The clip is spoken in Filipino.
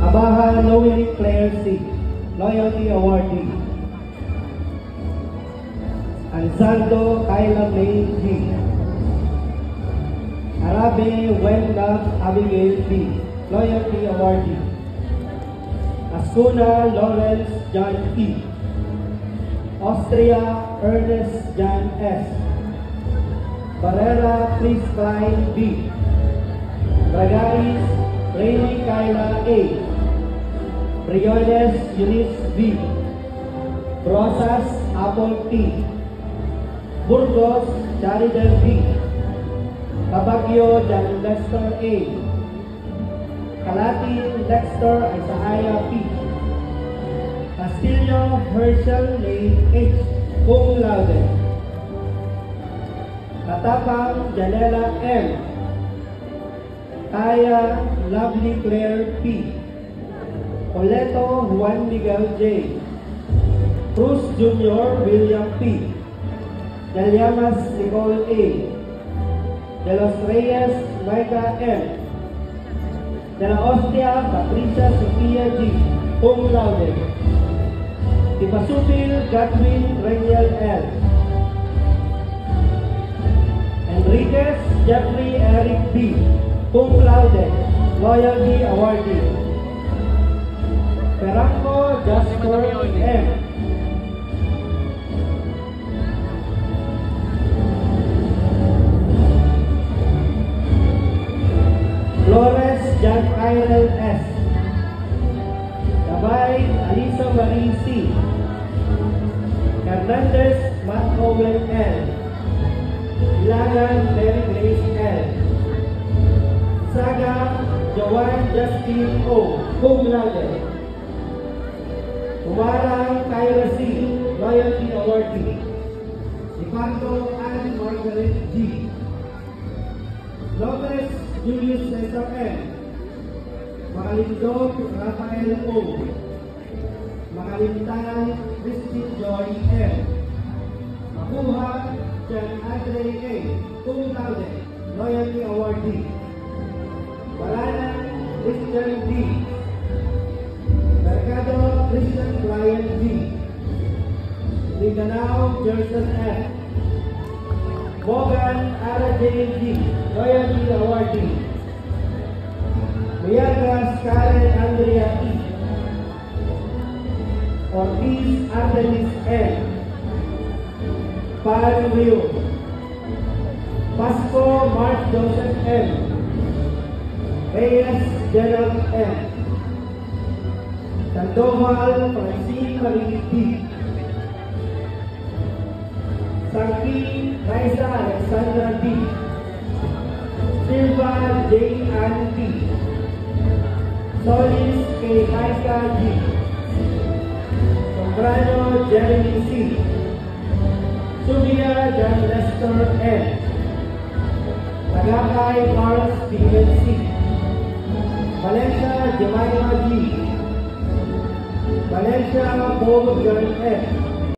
Abaha Noe Claire C. Loyalty Awardee. Ansaldo Kyla May G. Arabe Wenlove Abigail B. Loyalty Awardee. Ascuna Lawrence John E. Austria Ernest John S. Barrera Chris Klein B. Bragaris Rainy Kyla A. Briones Eunice V. Rosas Apple T. Burgos Jaridel V. Cabagyo John Lester A. Kalatin Dexter Isaiah P. Castillo Herschel Lane H. Cum laude. Katapang Janela M. Kaya Lovely Claire P. Oleto Juan Miguel J. Cruz Jr. William P. Deliamas Nicole A. De los Reyes Micah M. De la Ostia Patricia Sofia G. Cum laude. Tipasupil Godwin Reniel L. Enriquez Jeffrey Eric B. Cum laude. Loyalty Awardee. Peranco Jasper M. Flores John Kyrel S. Gabay Alisa Marie C. Hernandez Matt Owen L. Ilagan Mary Grace L. Saga Joanne Justin O. Cum laude. Umarang Kyra C. Loyalty Awardee. Dipanto Anne Margaret G. Lopez Julius Cesar M. Makalindog Rafael O. Makalintan Christine Joy M. Makuha John Andre A. Cum laude. Loyalty Awardee. Balanan Christian D. Mercado Christian Brian D. Mindanao Jerson F. Bogan R.J. G. Loyalty Awardee. Miagas Karen Andrea E. Ortiz Artemis M. Pan Rio. Pasco Mark Joseph M. Reyes Gerald M. Sandoval Francine Marie P. Sangki Raisa Alexandra D. Silva J. Ann P. Solis K. Maika G. Sombrano Jeremy C. Subia John Lester M. Tagakay Carl Steven C. Valencia Jemima G. Valencia Paul John F.